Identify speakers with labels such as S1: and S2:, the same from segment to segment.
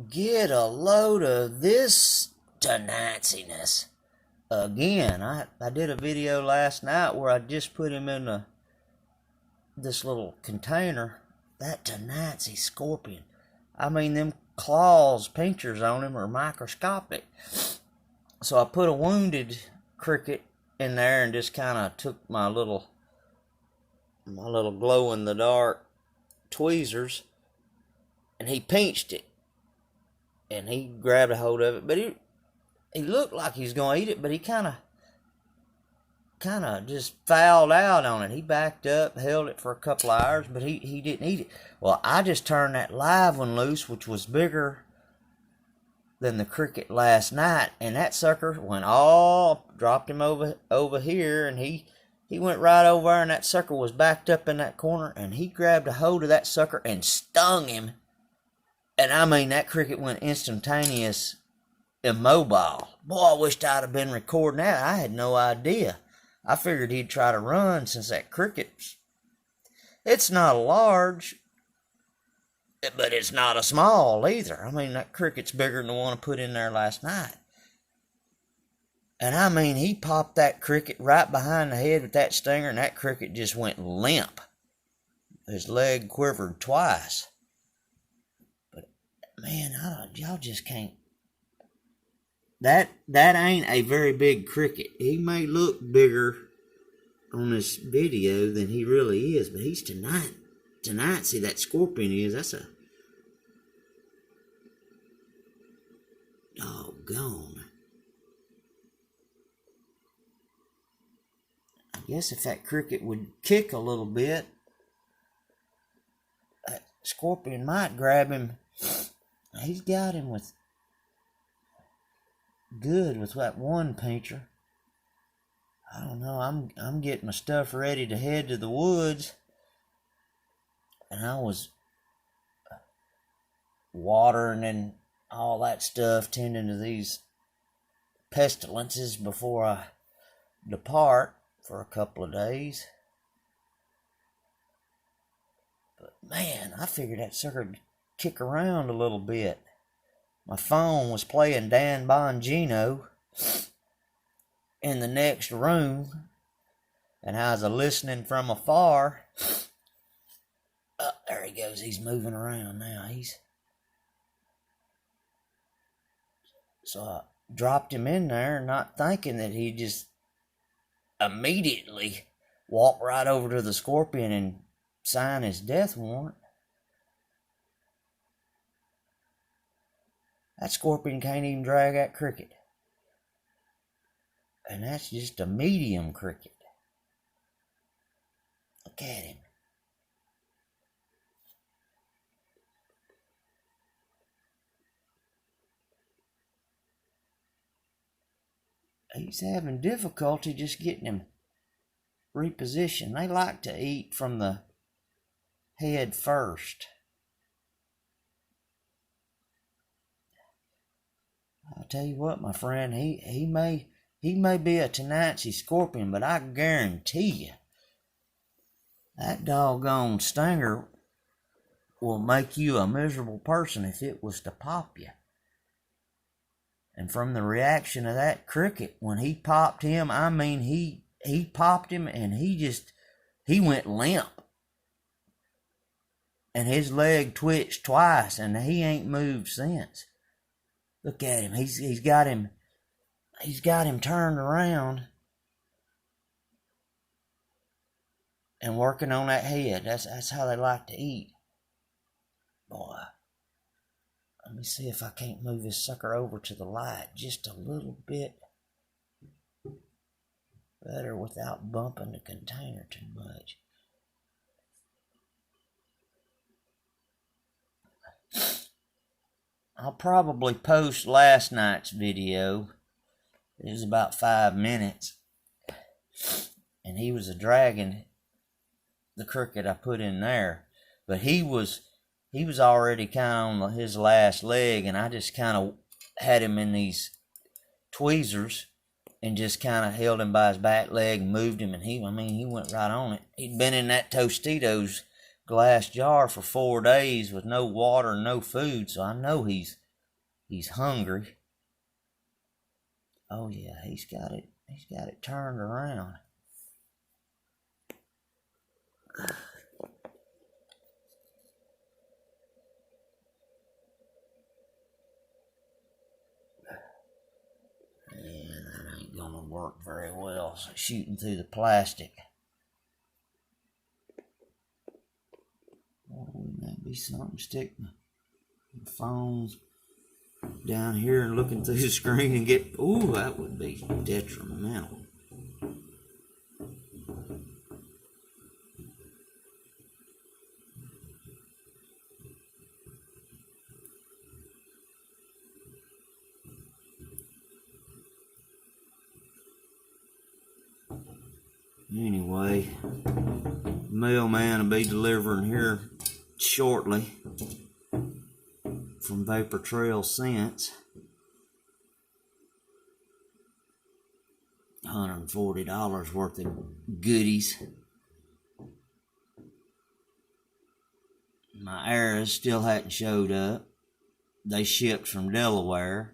S1: Get a load of this tenaciousness. Again, I did a video last night where I just put him in this little container. That tenacity scorpion. I mean, them claws, pinchers on him are microscopic. So I put a wounded cricket in there and just kind of took my little glow-in-the-dark tweezers, and he pinched it. And he grabbed a hold of it, but he looked like he was going to eat it, but he kind of just fouled out on it. He backed up, held it for a couple of hours, but he didn't eat it. Well, I just turned that live one loose, which was bigger than the cricket last night, and that sucker dropped him over here, and he went right over there, and that sucker was backed up in that corner, and he grabbed a hold of that sucker and stung him. And I mean, that cricket went instantaneous immobile. Boy, I wished I'd have been recording that. I had no idea. I figured he'd try to run since that cricket's... It's not a large, but it's not a small either. I mean, that cricket's bigger than the one I put in there last night. And I mean, he popped that cricket right behind the head with that stinger, and that cricket just went limp. His leg quivered twice. Man, y'all just can't. That ain't a very big cricket. He may look bigger on this video than he really is, but he's tonight. See, that scorpion is. That's a doggone. I guess if that cricket would kick a little bit, that scorpion might grab him. He's got him with that one pincher. I don't know. I'm getting my stuff ready to head to the woods, and I was watering and all that stuff, tending to these pestilences before I depart for a couple of days. But man, I figured that sucker would kick around a little bit. My phone was playing Dan Bongino in the next room, and I was listening from afar. Oh, there he goes. He's moving around now. So I dropped him in there, not thinking that he'd just immediately walk right over to the scorpion and sign his death warrant. That scorpion can't even drag that cricket. And that's just a medium cricket. Look at him. He's having difficulty just getting him repositioned. They like to eat from the head first. I'll tell you what, my friend, he may be a tenacity scorpion, but I guarantee you that doggone stinger will make you a miserable person if it was to pop you. And from the reaction of that cricket, when he popped him, I mean, he popped him and he went limp. And his leg twitched twice, and he ain't moved since. Look at him. He's got him turned around and working on that head. That's how they like to eat. Boy, let me see if I can't move this sucker over to the light just a little bit better without bumping the container too much. I'll probably post last night's video. It was about 5 minutes. And he was dragging the cricket I put in there. But he was already kind of on his last leg, and I just kind of had him in these tweezers and just kind of held him by his back leg and moved him, and he went right on it. He'd been in that Tostitos glass jar for 4 days with no water and no food, so I know he's He's hungry. Oh yeah, he's got it turned around. Yeah, that ain't gonna work very well. So shooting through the plastic. Oh, wouldn't that be something? Stick my phones down here and looking through the screen and get. Ooh, that would be detrimental. Anyway, mailman will be delivering here shortly from Vapor Trail Scents. $140 worth of goodies. My arrows still hadn't showed up. They shipped from Delaware,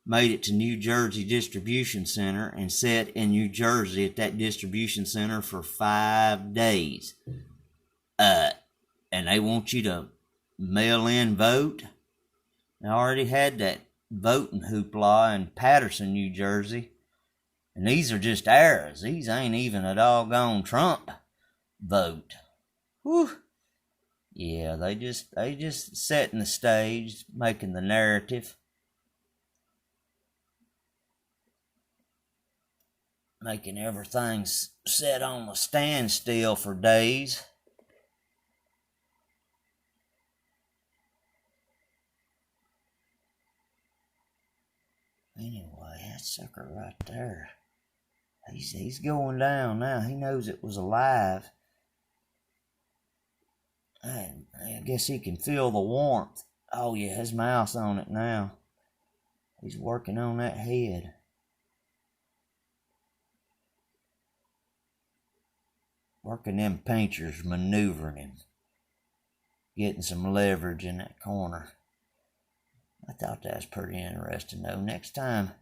S1: made it to New Jersey Distribution Center, and sat in New Jersey at that distribution center for 5 days. And they want you to mail in vote. I already had that voting hoopla in Patterson, New Jersey. And these are just arrows. These ain't even a doggone Trump vote. Whew. Yeah, they just setting the stage, making the narrative. Making everything set on a standstill for days. Anyway, that sucker right there. He's going down now. He knows it was alive. I guess he can feel the warmth. Oh yeah, his mouth's on it now. He's working on that head. Working them pinchers, maneuvering him. Getting some leverage in that corner. I thought that was pretty interesting though. Next time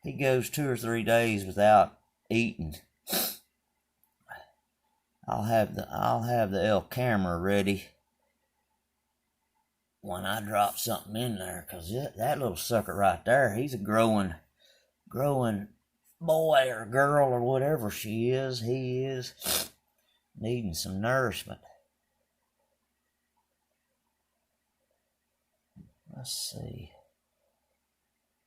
S1: he goes 2 or 3 days without eating, I'll have the L camera ready when I drop something in there, cause that little sucker right there, he's a growing boy or girl or whatever he is needing some nourishment. Let's see.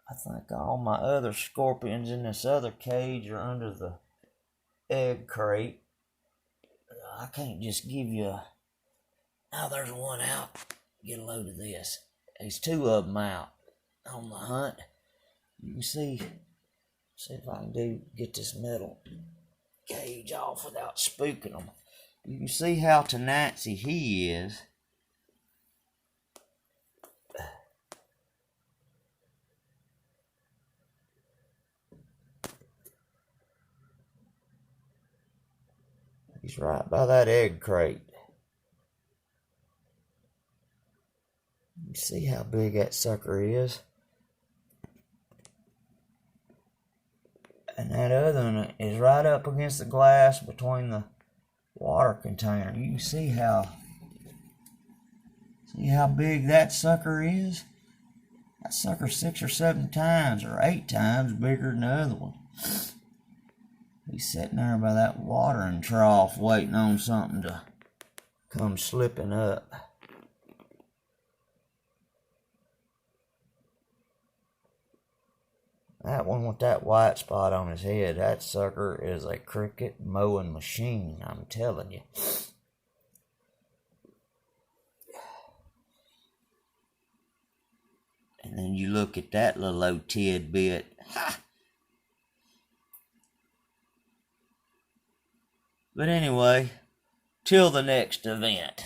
S1: I think all my other scorpions in this other cage are under the egg crate. I can't just give you a... Now there's one out. Get a load of this. There's 2 of them out on the hunt. You can see if I can get this metal cage off without spooking them. You can see how tenacity he is. He's right by that egg crate. You see how big that sucker is? And that other one is right up against the glass between the water container. You can see how big that sucker is? That sucker's 6 or 7 times or 8 times bigger than the other one. He's sitting there by that watering trough waiting on something to come slipping up. That one with that white spot on his head, that sucker is a cricket mowing machine, I'm telling you. And then you look at that little old tidbit. Ha! But anyway, till the next event.